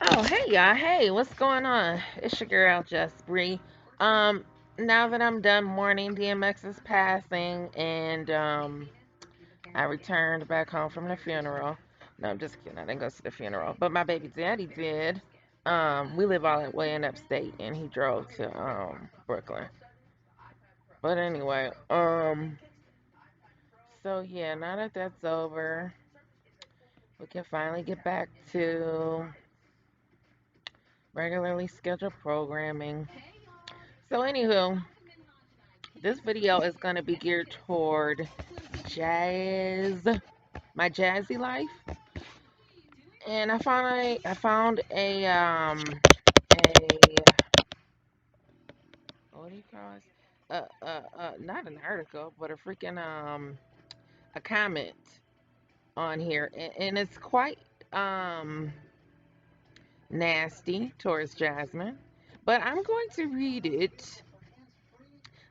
Oh, hey y'all. Hey, what's going on? It's your girl, Just Bree. Um, now that I'm done mourning DMX's passing and I returned back home from the funeral. No, I'm just kidding. I didn't go to the funeral, but my baby daddy did. We live all the way in upstate and he drove to Brooklyn. But anyway, so yeah, now that that's over, we can finally get back to regularly scheduled programming. So anywho, this video is going to be geared toward jazz, my jazzy life, and I found a what do you call it? Not an article, but a freaking a comment on here, and it's quite um nasty towards Jasmine, but I'm going to read it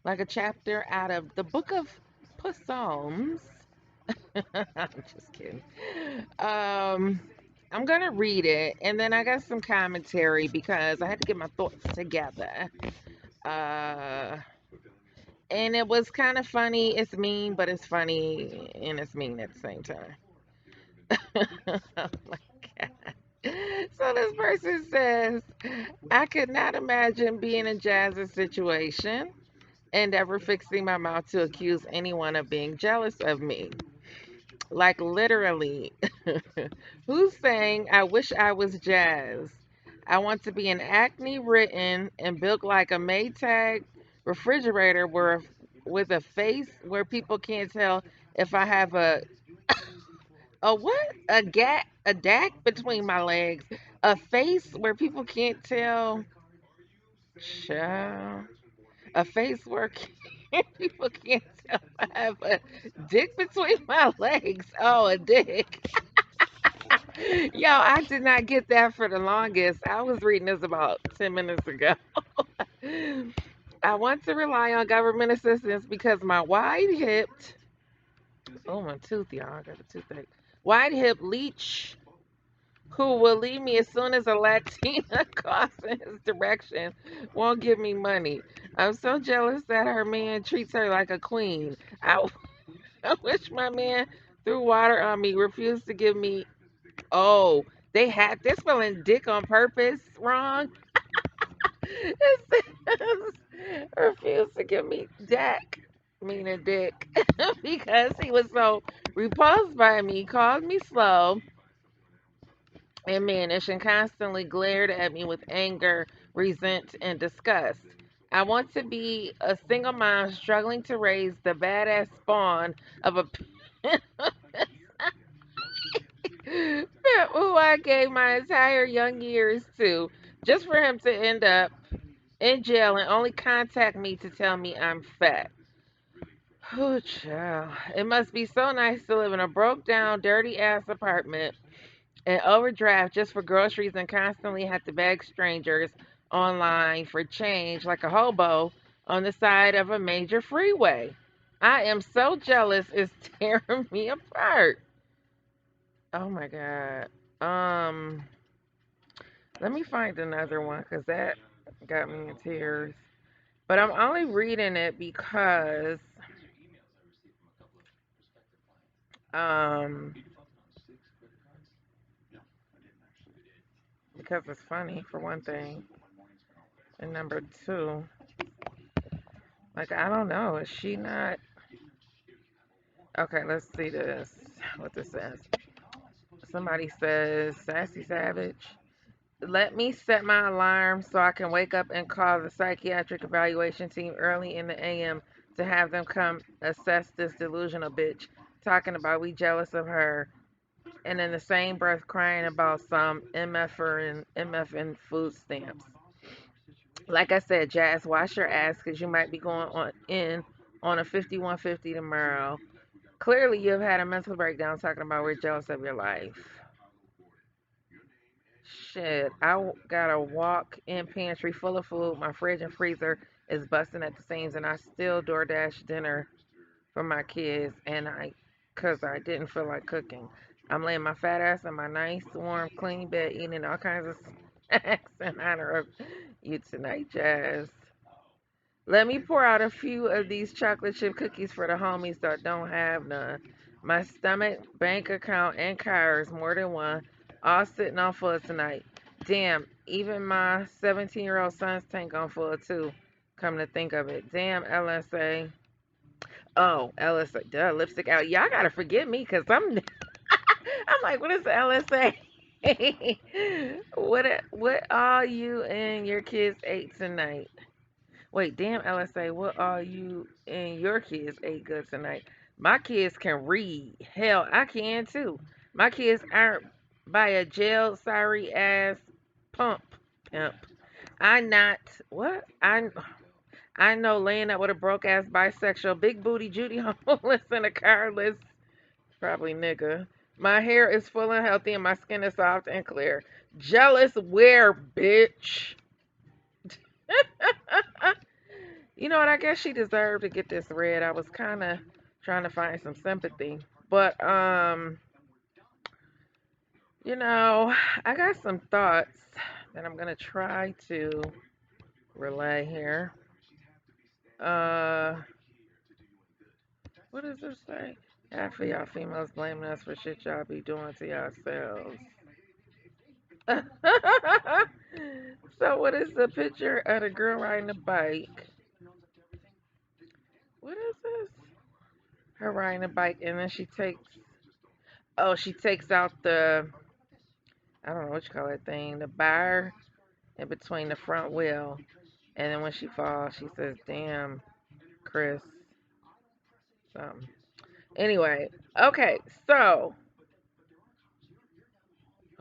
like a chapter out of the book of Psalms. I'm just kidding. Um, I'm gonna read it, and then I got some commentary because I had to get my thoughts together. Uh, and it was kind of funny. It's mean, but it's funny and it's mean at the same time. Oh my god. So this person says, I could not imagine being in Jazz's situation and ever fixing my mouth to accuse anyone of being jealous of me. Like literally. Who's saying I wish I was Jazz? I want to be an acne written and built like a Maytag refrigerator with a face where people can't tell if I have a what? A dac between my legs. A face where people can't tell. Child. A face where people can't tell if I have a dick between my legs. Oh, a dick. Yo, I did not get that for the longest. I was reading this about 10 minutes ago. I want to rely on government assistance because my wide hipped, oh, my tooth, y'all, I got a toothache. Wide hip leech who will leave me as soon as a Latina coughs in his direction won't give me money. I'm so jealous that her man treats her like a queen. I wish my man threw water on me, refused to give me. Oh, they're spelling dick on purpose wrong. It says refused to give me deck, meaning dick, because he was so repulsed by me, called me slow and mannish, and constantly glared at me with anger, resent, and disgust. I want to be a single mom struggling to raise the badass spawn of a who I gave my entire young years to, just for him to end up in jail and only contact me to tell me I'm fat. Oh, child. It must be so nice to live in a broke down, dirty ass apartment and overdraft just for groceries and constantly have to beg strangers online for change like a hobo on the side of a major freeway. I am so jealous, it's tearing me apart. Oh my God. Um, Let me find another one because that got me in tears. But I'm only reading it um because it's funny for one thing. And number two, like I don't know, is she not okay, let's see this. What this says. Somebody says, Sassy Savage. Let me set my alarm so I can wake up and call the psychiatric evaluation team early in the AM to have them come assess this delusional bitch. Talking about we jealous of her, and in the same breath crying about some MF and food stamps. Like I said, Jazz, wash your ass because you might be going on a 5150 tomorrow. Clearly, you've had a mental breakdown talking about we're jealous of your life. Shit, got a walk-in pantry full of food. My fridge and freezer is busting at the seams, and I still DoorDash dinner for my kids, cause I didn't feel like cooking. I'm laying my fat ass in my nice, warm, clean bed, eating all kinds of snacks in honor of you tonight, Jazz. Let me pour out a few of these chocolate chip cookies for the homies that don't have none. My stomach, bank account, and cars, more than one, all sitting on full tonight. Damn, even my 17-year-old son's tank on full too. Come to think of it. Damn, LSA. Oh, LSA. Duh, lipstick out. Y'all gotta forgive me because I'm like, what is the LSA? What all you and your kids ate tonight? Wait, damn, LSA, what all you and your kids ate good tonight? My kids can read. Hell, I can too. My kids aren't by a jail sorry ass pimp. I not what? I know laying up with a broke ass bisexual big booty Judy homeless and a carless probably nigga. My hair is full and healthy and my skin is soft and clear. Jealous where, bitch? You know what? I guess she deserved to get this read. I was kind of trying to find some sympathy, but you know, I got some thoughts that I'm gonna try to relay here. Uh, what does this say? Half of y'all females blaming us for shit y'all be doing to yourselves. So what is the picture of the girl riding a bike? What is this? Her riding a bike and then she takes out the, I don't know what you call that thing, the bar in between the front wheel. And then when she falls, she says, damn, Chris. Something. Anyway, okay, so,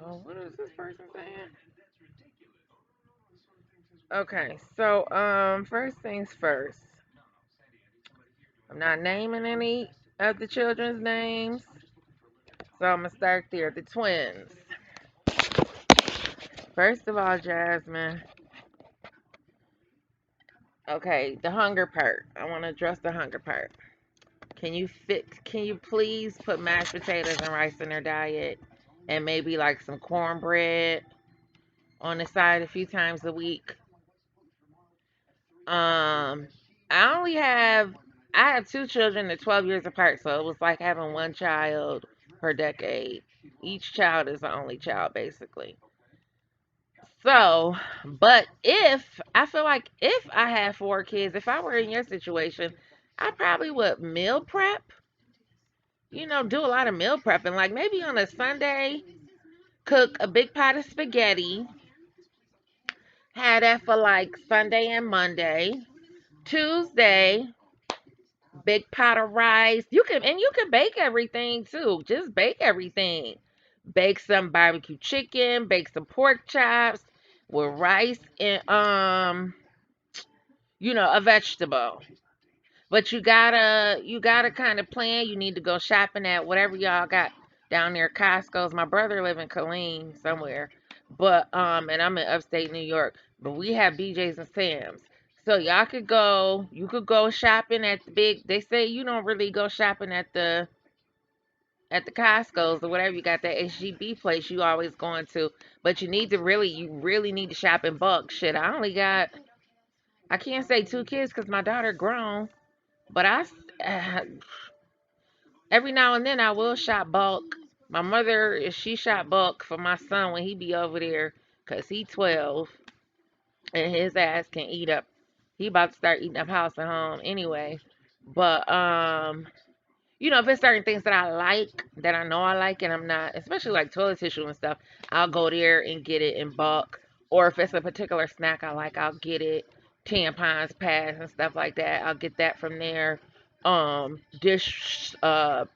oh, what is this person saying? Okay, so, first things first. I'm not naming any of the children's names. So I'm going to start there. The twins. First of all, Jasmine. Okay, the hunger part. I want to address the hunger part. Can you please put mashed potatoes and rice in their diet and maybe like some cornbread on the side a few times a week? Um I only have I have two children, they're 12 years apart, so it was like having one child per decade. Each child is the only child basically. So, but if I feel like if I had four kids, if I were in your situation, I probably would meal prep, do a lot of meal prepping. Like maybe on a Sunday, cook a big pot of spaghetti, have that for like Sunday and Monday. Tuesday, big pot of rice. You can bake everything too. Just bake everything. Bake some barbecue chicken, bake some pork chops with rice and a vegetable. But you gotta kind of plan. You need to go shopping at whatever y'all got down there. Costco's. My brother live in Killeen somewhere, but and I'm in upstate New York. But we have BJ's and Sam's, so y'all could go. You could go shopping at the big. They say you don't really go shopping at the Costco's or whatever. You got that HGB place you always going to, but you really need to shop in bulk. Shit, I can't say two kids because my daughter grown, but every now and then I will shop bulk. My mother, she shop bulk for my son when he be over there, cause he 12 and his ass can eat up. He about to start eating up house and home anyway. But if it's certain things that I like, that I know I like, and I'm not, especially like toilet tissue and stuff, I'll go there and get it in bulk. Or if it's a particular snack I like, I'll get it. Tampons, pads, and stuff like that. I'll get that from there. Dish, laundry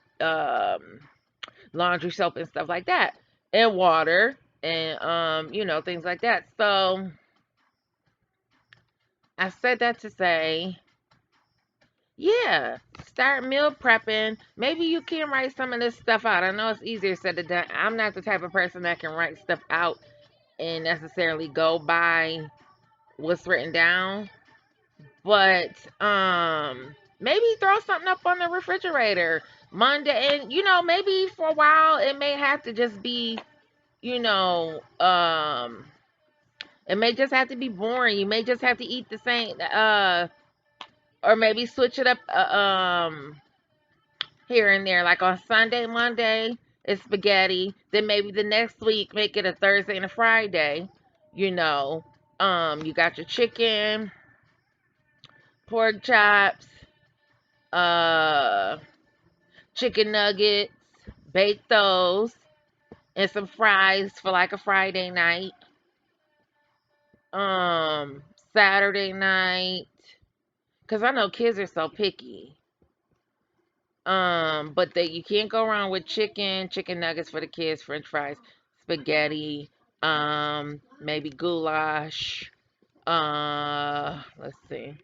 soap and stuff like that, and water, and things like that. So I said that to say, yeah, start meal prepping. Maybe you can write some of this stuff out. I know it's easier said than done. I'm not the type of person that can write stuff out and necessarily go by what's written down. But maybe throw something up on the refrigerator Monday, and maybe for a while it may have to just be, you know, um It may just have to be boring. You may just have to eat the same, or maybe switch it up, here and there. Like on Sunday, Monday, it's spaghetti. Then maybe the next week, make it a Thursday and a Friday. You know, you got your chicken, pork chops, uh, chicken nuggets, bake those, and some fries for like a Friday night. Um, Saturday night, cause I know kids are so picky. But that you can't go wrong with chicken nuggets for the kids, French fries, spaghetti, maybe goulash. Let's see.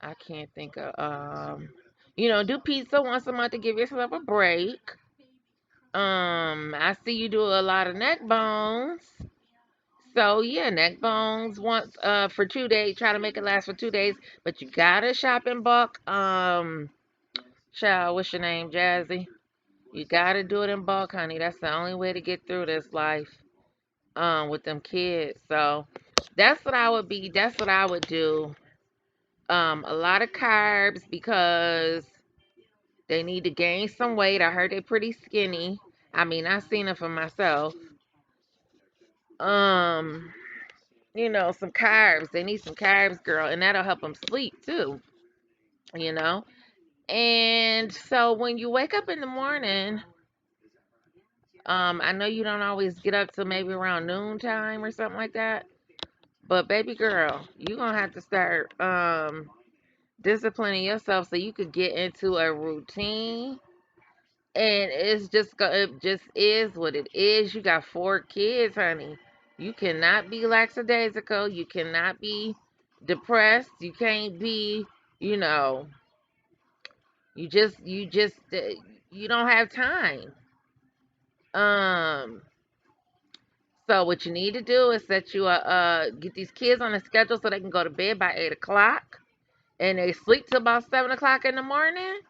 I can't think of do pizza once a month to give yourself a break. I see you do a lot of neck bones. So yeah, neck bones once for 2 days. Try to make it last for 2 days, but you gotta shop in bulk. Child, what's your name, Jazzy? You gotta do it in bulk, honey. That's the only way to get through this life. With them kids. So that's what I would do. A lot of carbs because they need to gain some weight. I heard they're pretty skinny. I mean, I've seen it for myself. Um, some carbs. They need some carbs, girl, and that'll help them sleep too, you know? And so when you wake up in the morning, I know you don't always get up till maybe around noontime or something like that. But baby girl, you gonna have to start disciplining yourself so you could get into a routine. And it just is what it is. You got 4 kids, honey. You cannot be lackadaisical. You cannot be depressed. You can't be, you know, you don't have time. Um, so what you need to do is get these kids on a schedule so they can go to bed by 8 o'clock, and they sleep till about 7 o'clock in the morning,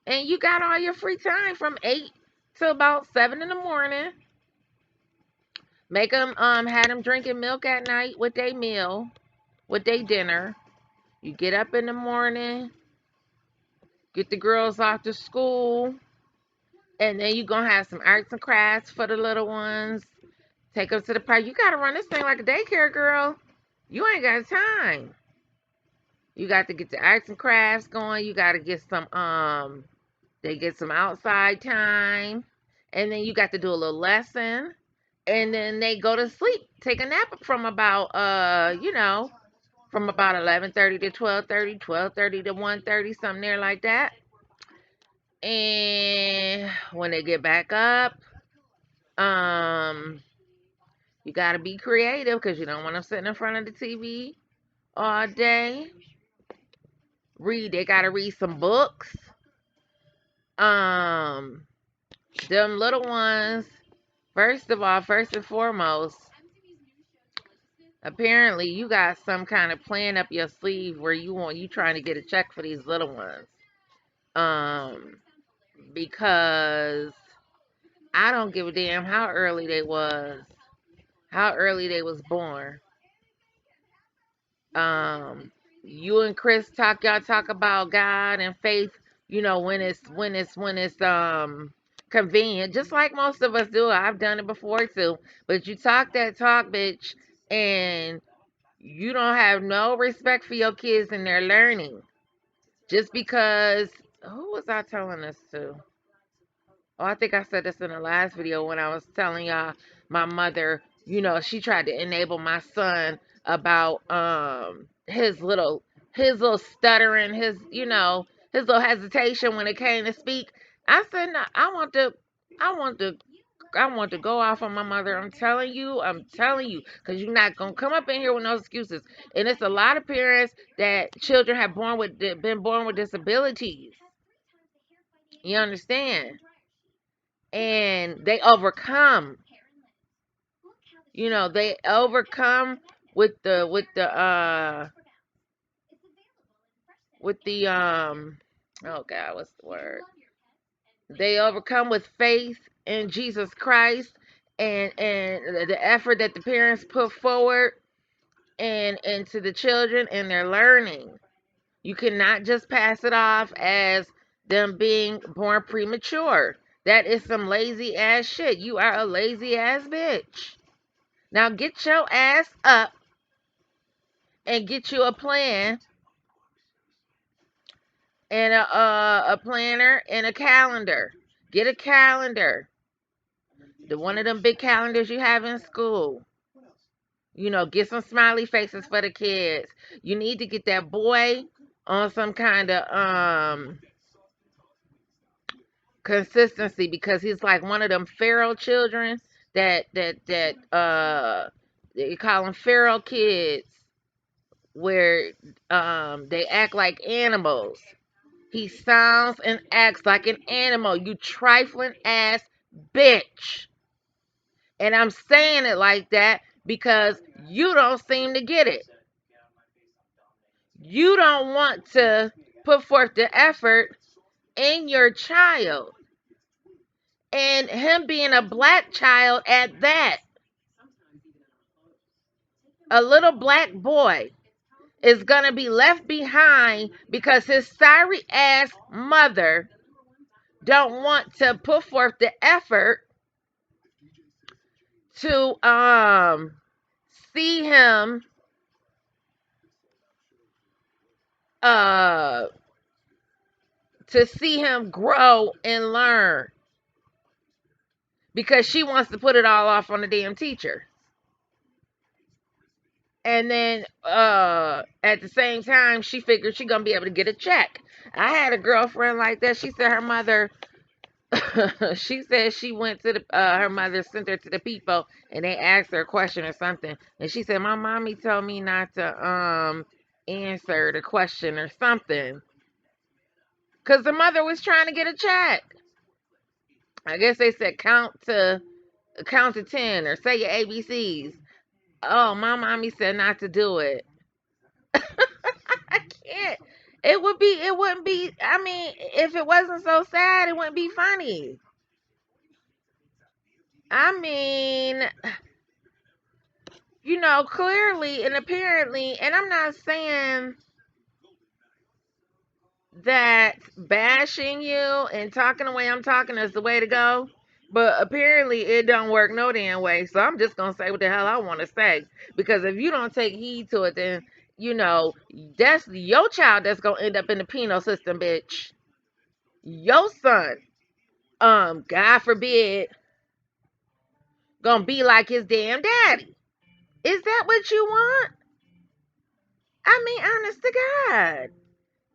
and you got all your free time from 8 to about 7 in the morning. Make them have them drinking milk at night with their meal, with their dinner. You get up in the morning, get the girls off to school, and then you gonna have some arts and crafts for the little ones. Take them to the park. You gotta run this thing like a daycare, girl. You ain't got time. You got to get the arts and crafts going. You got to get they get some outside time, and then you got to do a little lesson, and then they go to sleep, take a nap from about from about 11:30 to 12:30, 12:30 to 1:30, something there like that. And when they get back up, um, you got to be creative because you don't want them sitting in front of the TV all day. They got to read some books. Um, them little ones, first of all, first and foremost, apparently you got some kind of plan up your sleeve where you trying to get a check for these little ones. Um, because I don't give a damn how early they was born. Um, you and Chris y'all talk about God and faith, when it's convenient, just like most of us do. I've done it before too. But you talk that talk, bitch, and you don't have no respect for your kids and their learning. Just because who was I telling this to? Oh, I think I said this in the last video when I was telling y'all my mother, she tried to enable my son about his little stuttering, his little hesitation when it came to speak. I said, no, I want to I want to go off on my mother. I'm telling you, because you're not gonna come up in here with no excuses. And it's a lot of parents that children have been born with disabilities. You understand? And they overcome. They overcome with the oh God, what's the word? They overcome with faith in Jesus Christ, and the effort that the parents put forward and into the children and their learning. You cannot just pass it off as them being born premature. That is some lazy ass shit. You are a lazy ass bitch. Now get your ass up and get you a plan and a planner and a calendar. Get a calendar. The one of them big calendars you have in school. Get some smiley faces for the kids. You need to get that boy on some kind of consistency because he's like one of them feral children that they call them feral kids where they act like animals. He sounds and acts like an animal, you trifling ass bitch. And I'm saying it like that because you don't seem to get it. You don't want to put forth the effort in your child. And him being a black child at that, a little black boy is going to be left behind because his sorry ass mother don't want to put forth the effort to see him uh grow and learn because she wants to put it all off on the damn teacher. And then at the same time she figured she gonna be able to get a check. I had a girlfriend like that. She said her mother she said she went to the her mother sent her to the people and they asked her a question or something, and she said my mommy told me not to answer the question or something because the mother was trying to get a check. I guess they said count to 10 or say your ABCs. Oh, my mommy said not to do it. I can't. It wouldn't be, I mean, if it wasn't so sad, it wouldn't be funny. I mean, clearly and apparently, and I'm not saying that bashing you and talking the way I'm talking is the way to go. But apparently it don't work no damn way. So I'm just gonna say what the hell I want to say. Because if you don't take heed to it, then that's your child that's gonna end up in the penal system, bitch. Your son, God forbid, gonna be like his damn daddy. Is that what you want? I mean, honest to God.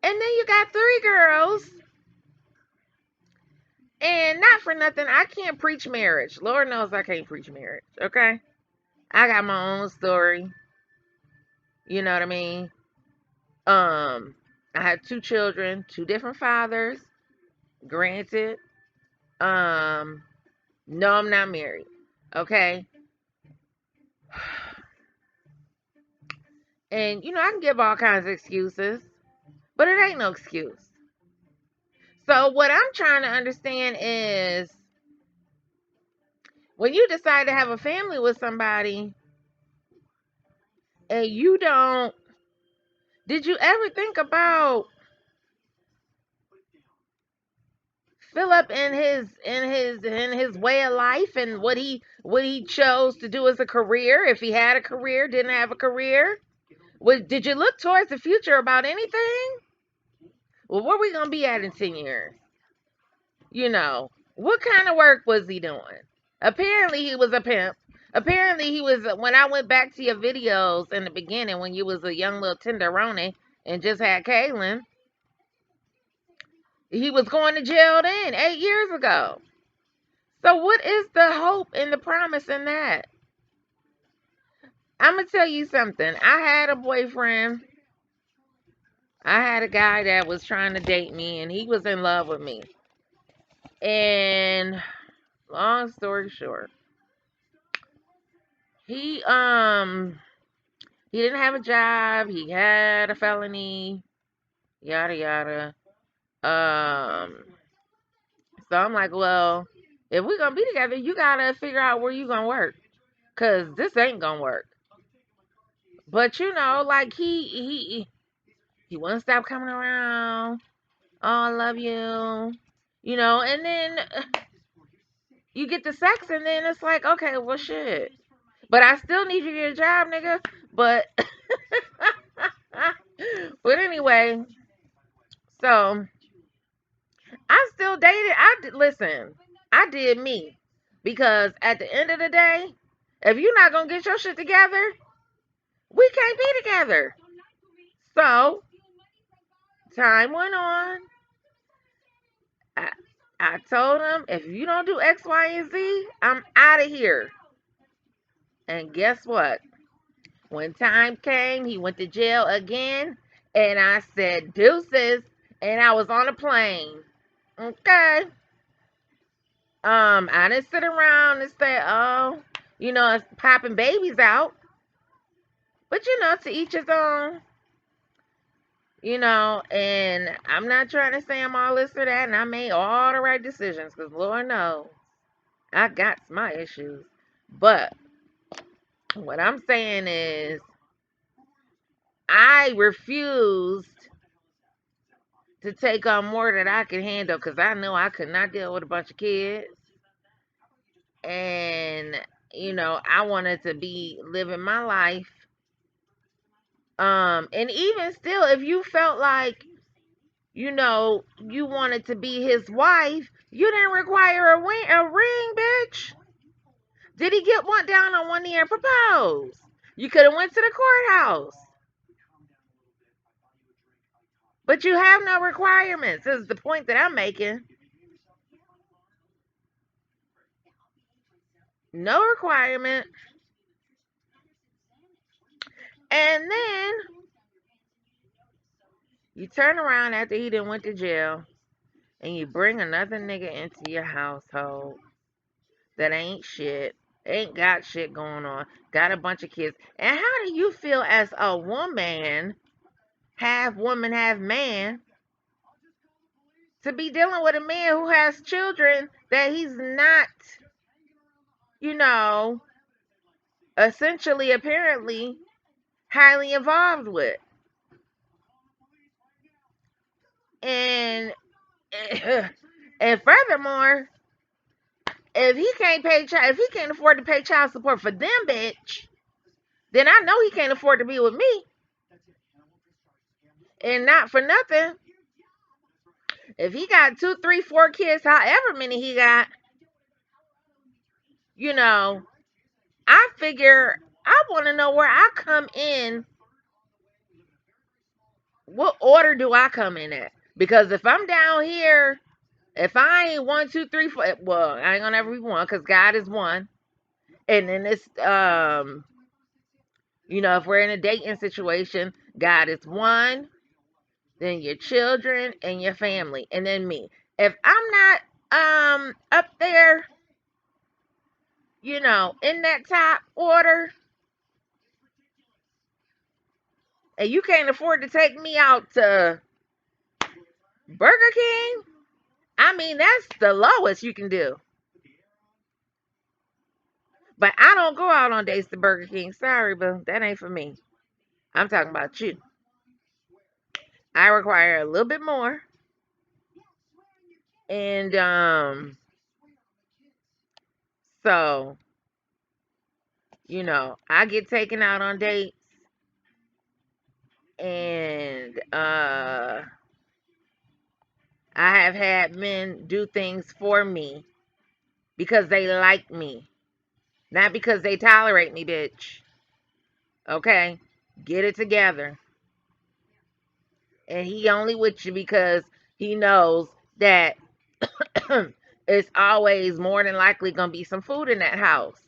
And then you got 3 girls. And not for nothing, I can't preach marriage. Lord knows I can't preach marriage, okay? I got my own story. You know what I mean? I had 2 children, 2 different fathers. Granted. No, I'm not married. Okay? And I can give all kinds of excuses, but it ain't no excuse. So what I'm trying to understand is when you decide to have a family with somebody and you don't, did you ever think about Phillip and his way of life and what he chose to do as a career? If he had a career, didn't have a career, did you look towards the future about anything? Well, where we gonna be at in 10 years? What kind of work was he doing? Apparently, he was a pimp. Apparently, he was. When I went back to your videos in the beginning, when you was a young little tenderoni and just had Kaylin, he was going to jail then 8 years ago. So what is the hope and the promise in that? I'm gonna tell you something. I had a boyfriend. I had a guy that was trying to date me, and he was in love with me. And long story short, he he didn't have a job. He had a felony. Yada yada. So I'm like, well, If we gonna be together, you gotta figure out where you gonna work, cause this ain't gonna work. But you know, like he wouldn't stop coming around. Oh, I love you. You know, and then you get the sex, and then it's like, okay, well, shit. But I still need you to get a job, nigga. But, but anyway, so I still dated. Listen. I did me because at the end of the day, if you're not gonna get your shit together, we can't be together. So time went on. I, I told him if you don't do X, Y, and Z, I'm out of here. And guess what? When time came, he went to jail again, and I said deuces, and I was on a plane. Okay. I didn't sit around and say, oh, it's popping babies out. But to each his own. And I'm not trying to say I'm all this or that, and I made all the right decisions, because Lord knows I got my issues. But what I'm saying is, I refused to take on more than I could handle because I know I could not deal with a bunch of kids. And, I wanted to be living my life. And even still, if you felt like, you wanted to be his wife, you didn't require a ring, bitch. Did he get one down on one knee and propose? You could have went to the courthouse. But you have no requirements, is the point that I'm making. No requirement. And then you turn around after he done went to jail and you bring another nigga into your household that ain't shit, ain't got shit going on, got a bunch of kids. And how do you feel as a woman, half woman, half man, to be dealing with a man who has children that he's not, you know, essentially, apparently, highly involved with? And and furthermore, if he can't afford to pay child support for them, bitch, then I know he can't afford to be with me. And not for nothing, if he got 2, 3, 4 kids, however many he got, you know, I figure I want to know where I come in. What order do I come in at? Because if I'm down here, if I ain't 1, 2, 3, 4, well, I ain't gonna ever be one because God is one. And then it's if we're in a dating situation, God is one, then your children and your family, and then me. If I'm not up there, in that top order, and you can't afford to take me out to Burger King, I mean that's the lowest you can do. But I don't go out on dates to Burger King. Sorry, but that ain't for me. I'm talking about you. I require a little bit more. And so, I get taken out on dates, and I have had men do things for me because they like me, not because they tolerate me, bitch. Okay? Get it together. And he only with you because he knows that it's always more than likely going to be some food in that house.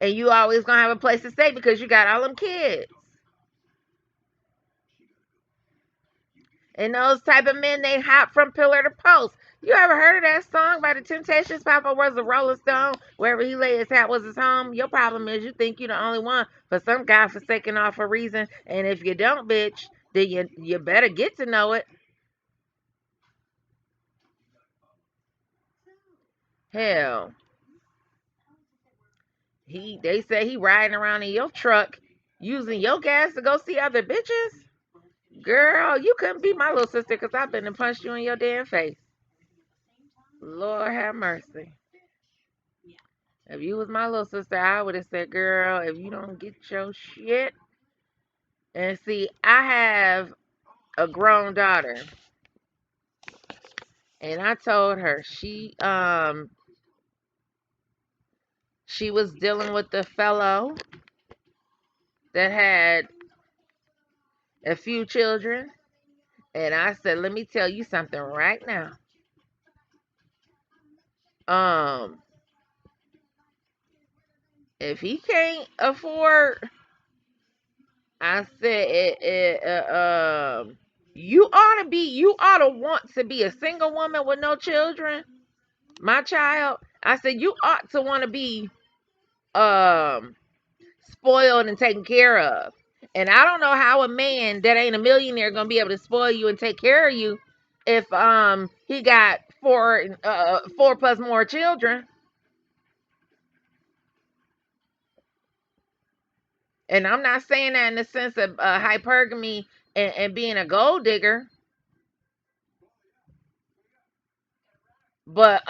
And you always going to have a place to stay because you got all them kids. And those type of men, they hop from pillar to post. You ever heard of that song by the Temptations? Papa was a Rolling Stone. Wherever he lay his hat was his home. Your problem is you think you're the only one for some godforsaken awful reason. And if you don't, bitch, then you better get to know it. Hell, they say he riding around in your truck using your gas to go see other bitches. Girl, you couldn't be my little sister because I've been to punch you in your damn face. Lord have mercy. If you was my little sister, I would have said, girl, if you don't get your shit. And see, I have a grown daughter. And I told her she was dealing with a fellow that had a few children. And I said, let me tell you something right now. Um, if he can't afford, I said, you ought to want to be a single woman with no children. My child, I said, you ought to want to be, um, spoiled and taken care of. And I don't know how a man that ain't a millionaire gonna be able to spoil you and take care of you if he got four plus more children. And I'm not saying that in the sense of hypergamy and being a gold digger, but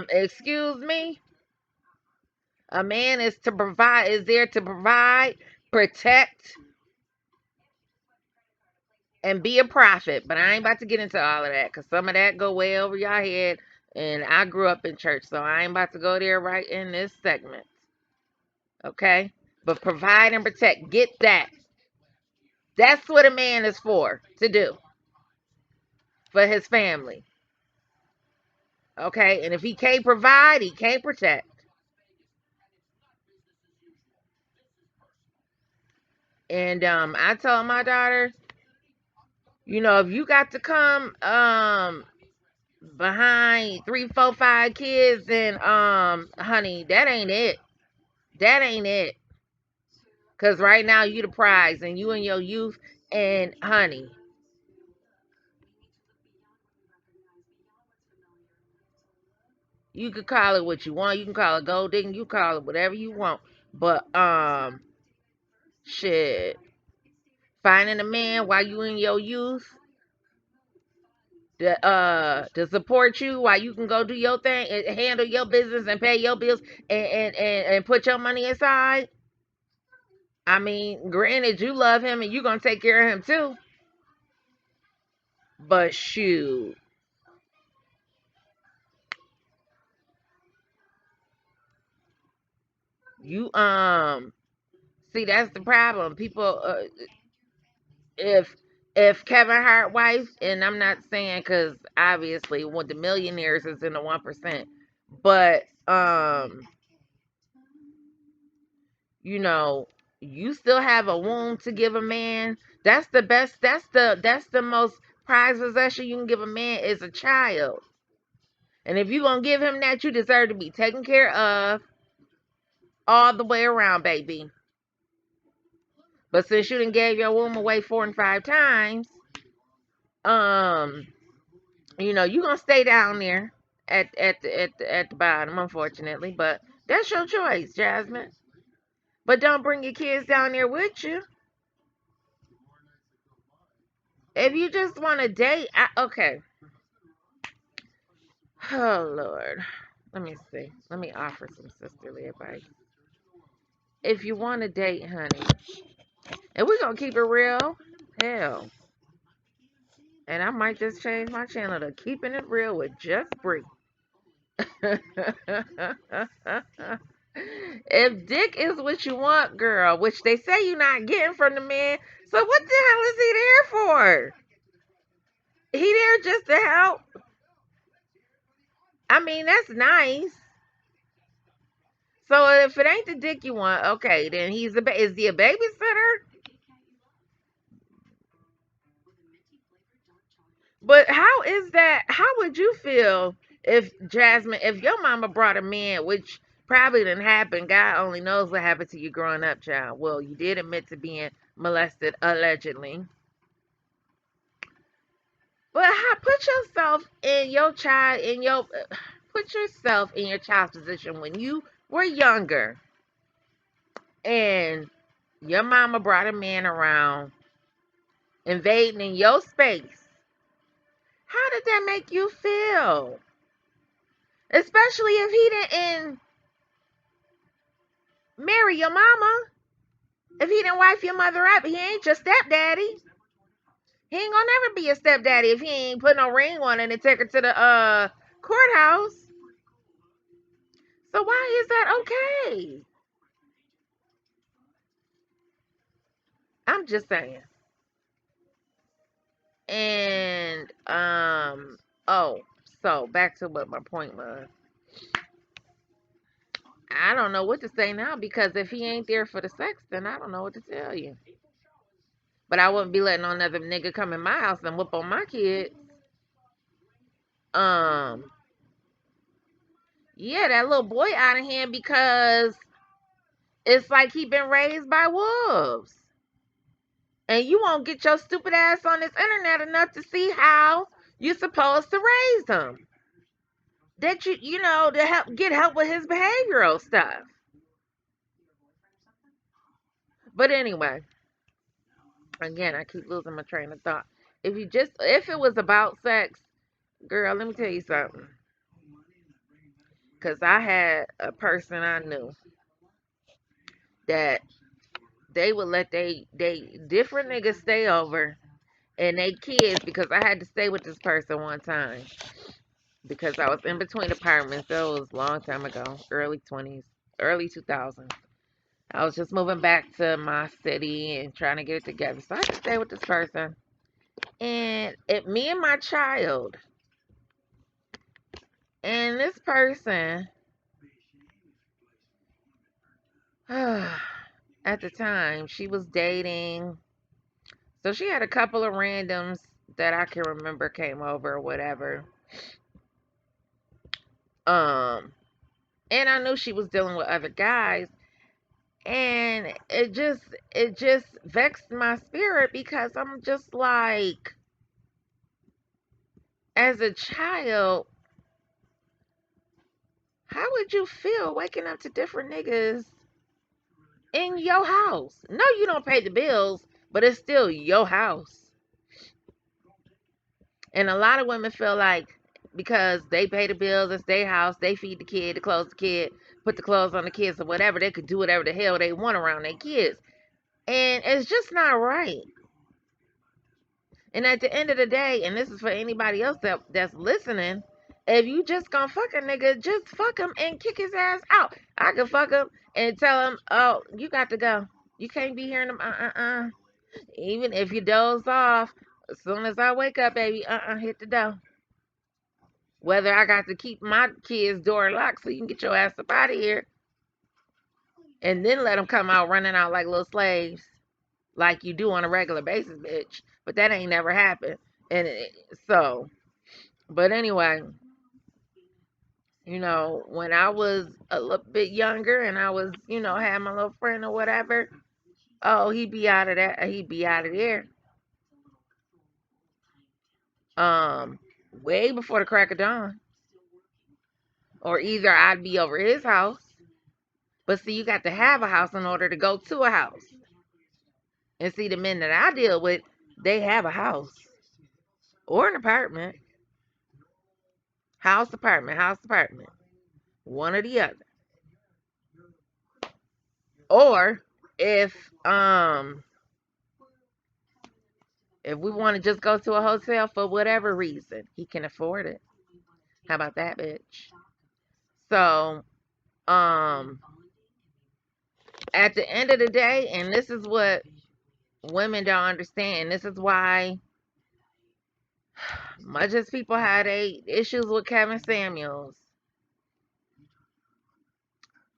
excuse me, a man is there to provide, protect, and be a prophet. But I ain't about to get into all of that because some of that go way over your head. And I grew up in church, so I ain't about to go there right in this segment. Okay? But provide and protect. Get that. That's what a man is for, to do for his family. Okay? And if he can't provide, he can't protect. And I told my daughter, if you got to come behind 3, 4, 5 kids, then honey, that ain't it. That ain't it. Cause right now you the prize and you in your youth, and honey, you could call it what you want. You can call it gold digging, you call it whatever you want. But shit. Finding a man while you in your youth to support you while you can go do your thing and handle your business and pay your bills and put your money aside. I mean, granted, you love him and you're gonna take care of him too. But shoot, you see that's the problem. People, if Kevin Hart wife, and I'm not saying because obviously what the millionaires is in the 1%, but you know, you still have a womb to give a man. That's the best. That's the most prized possession you can give a man is a child. And if you're gonna give him that, you deserve to be taken care of all the way around, baby. But since you done gave your womb away 4 and 5 times, um, you gonna stay down there at the bottom, unfortunately. But that's your choice, Jasmine. But don't bring your kids down there with you. If you just want to date, okay. Oh Lord, let me see. Let me offer some sisterly advice. If you want to date, honey, and we're gonna keep it real, hell. And I might just change my channel to keeping it real with just Bree. If dick is what you want, girl, which they say you're not getting from the man, so what the hell is he there for? He there just to help. I mean, that's nice. So if it ain't the dick you want, okay, then is he a babysitter? But how is that? How would you feel if Jasmine, if your mama brought a man, which probably didn't happen? God only knows what happened to you growing up, child. Well, you did admit to being molested allegedly. But how, put yourself in your child in your put yourself in your child's position when you were younger and your mama brought a man around invading in your space. How did that make you feel? Especially if he didn't marry your mama. If he didn't wife your mother up, he ain't your stepdaddy. He ain't gonna never be your stepdaddy if he ain't put no ring on it and take her to the courthouse. So why is that okay? I'm just saying. And oh, so back to what my point was. I don't know what to say now because if he ain't there for the sex, then I don't know what to tell you. But I wouldn't be letting no another nigga come in my house and whoop on my kids. Um, yeah, that little boy out of hand because it's like he been raised by wolves. And you won't get your stupid ass on this internet enough to see how you're supposed to raise them. That you know, to get help with his behavioral stuff. But anyway, again, I keep losing my train of thought. If it was about sex, girl, let me tell you something. Cause I had a person I knew that they would let they different niggas stay over and they kids because I had to stay with this person one time because I was in between apartments. That was a long time ago, early 20s, early 2000s. I was just moving back to my city and trying to get it together. So I had to stay with this person. And me and my child. And this person, at the time, she was dating. So she had a couple of randoms that I can remember came over or whatever. Um, and I knew she was dealing with other guys. And it just vexed my spirit because I'm just like, as a child, how would you feel waking up to different niggas in your house? No, you don't pay the bills, but it's still your house. And a lot of women feel like because they pay the bills, it's their house, they feed the kid, they clothe the kid, put the clothes on the kids or whatever, they could do whatever the hell they want around their kids. And it's just not right. And at the end of the day, and this is for anybody else that's listening, if you just gonna fuck a nigga, just fuck him and kick his ass out. I can fuck him and tell him, oh, you got to go. You can't be hearing him, Even if you doze off, as soon as I wake up, baby, hit the door. Whether I got to keep my kid's door locked so you can get your ass up out of here and then let them come out running out like little slaves like you do on a regular basis, bitch. But that ain't never happened. And so, but anyway, when I was a little bit younger and I was, had my little friend or whatever, oh, he'd be out of that. He'd be out of there. Way before the crack of dawn. Or either I'd be over his house. But see, you got to have a house in order to go to a house. And see, the men that I deal with, they have a house or an apartment. House, apartment, house, apartment. One or the other. Or if we want to just go to a hotel for whatever reason, he can afford it. How about that, bitch? So, at the end of the day, and this is what women don't understand, this is why much as people had issues with Kevin Samuels,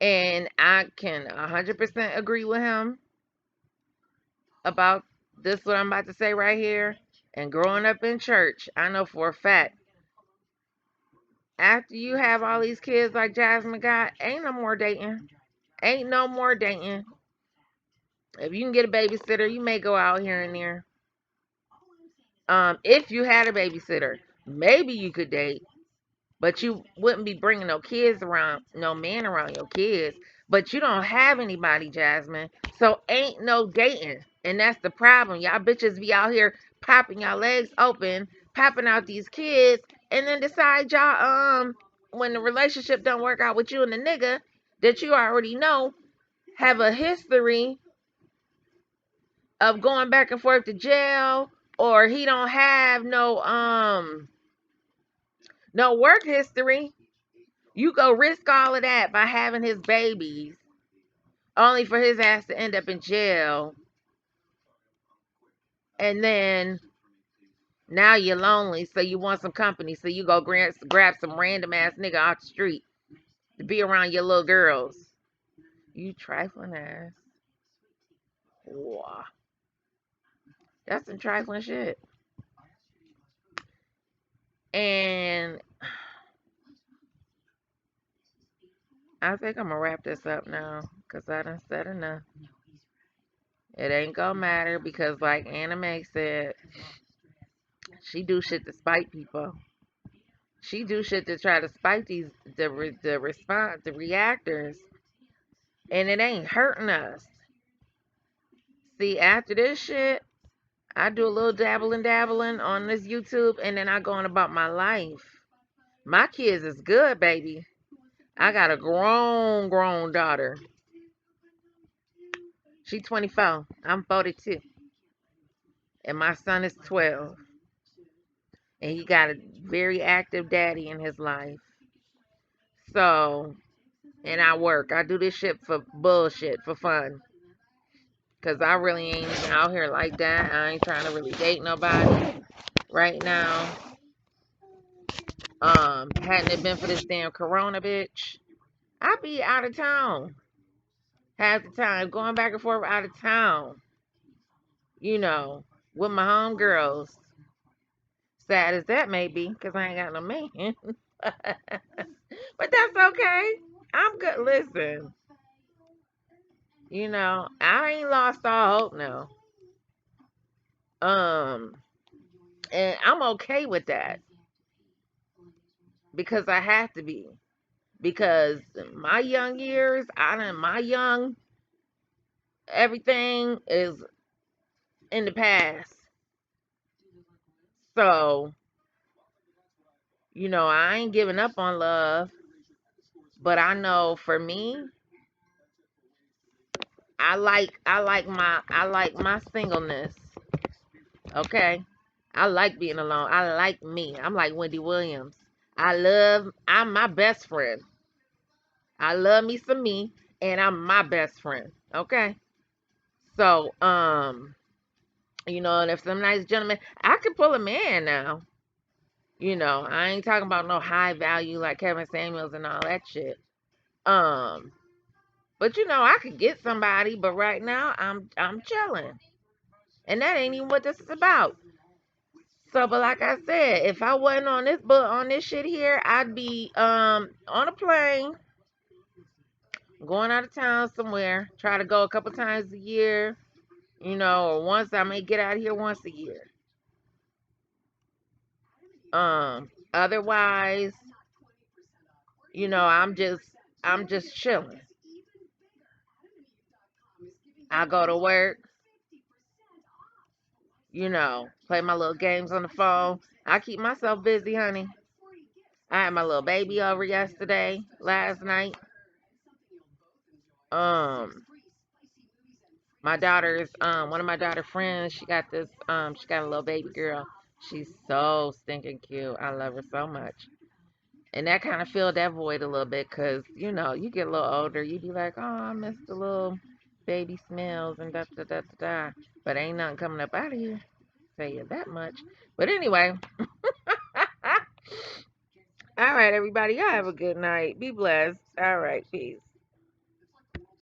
and I can 100% agree with him about this, what I'm about to say right here. And growing up in church, I know for a fact, after you have all these kids like Jasmine got, ain't no more dating. Ain't no more dating. If you can get a babysitter, you may go out here and there. If you had a babysitter, maybe you could date. But you wouldn't be bringing no kids around, no man around your kids. But you don't have anybody, Jasmine. So ain't no dating. And that's the problem. Y'all bitches be out here popping y'all legs open, popping out these kids, and then decide y'all, when the relationship don't work out with you and the nigga that you already know have a history of going back and forth to jail, or he don't have no work history. You go risk all of that by having his babies, only for his ass to end up in jail. And then now you're lonely, so you want some company. So you go grab some random ass nigga off the street to be around your little girls. You trifling ass. Wow. That's some trifling shit. And I think I'm gonna wrap this up now, because I done said enough. It ain't gonna matter because, like Anime said, she do shit to spite people. She do shit to try to spite the reactors, and it ain't hurting us. See, after this shit, I do a little dabbling on this YouTube, and then I go on about my life. My kids is good, baby. I got a grown daughter. She 24. I'm 42. And my son is 12. And he got a very active daddy in his life. So, and I work. I do this shit for bullshit, for fun. Because I really ain't even out here like that. I ain't trying to really date nobody right now. Hadn't it been for this damn corona, bitch, I'd be out of town half the time, going back and forth out of town, with my homegirls. Sad as that may be, because I ain't got no man. But that's okay. I'm good. Listen, I ain't lost all hope now. Um, and I'm okay with that because I have to be. Because my young years, my young everything is in the past. So, I ain't giving up on love, but I know for me, I like my singleness. Okay? I like being alone. I like me. I'm like Wendy Williams. I'm my best friend. I love me some me, and I'm my best friend. Okay? So, and if some nice gentleman, I could pull a man now. I ain't talking about no high value like Kevin Samuels and all that shit. Um, but I could get somebody, but right now I'm chilling. And that ain't even what this is about. So, but like I said, if I wasn't on this shit here, I'd be on a plane, going out of town somewhere, try to go a couple times a year, or once. I may get out of here once a year. Otherwise, I'm just chilling. I go to work, play my little games on the phone. I keep myself busy, honey. I had my little baby over last night. Um, my daughter's one of my daughter friends, she got a little baby girl. She's so stinking cute. I love her so much. And that kind of filled that void a little bit because, you get a little older, you be like, oh, I miss the little baby smells and da da da da da. But ain't nothing coming up out of here. Tell you that much. But anyway, all right, everybody, y'all have a good night. Be blessed. All right, peace.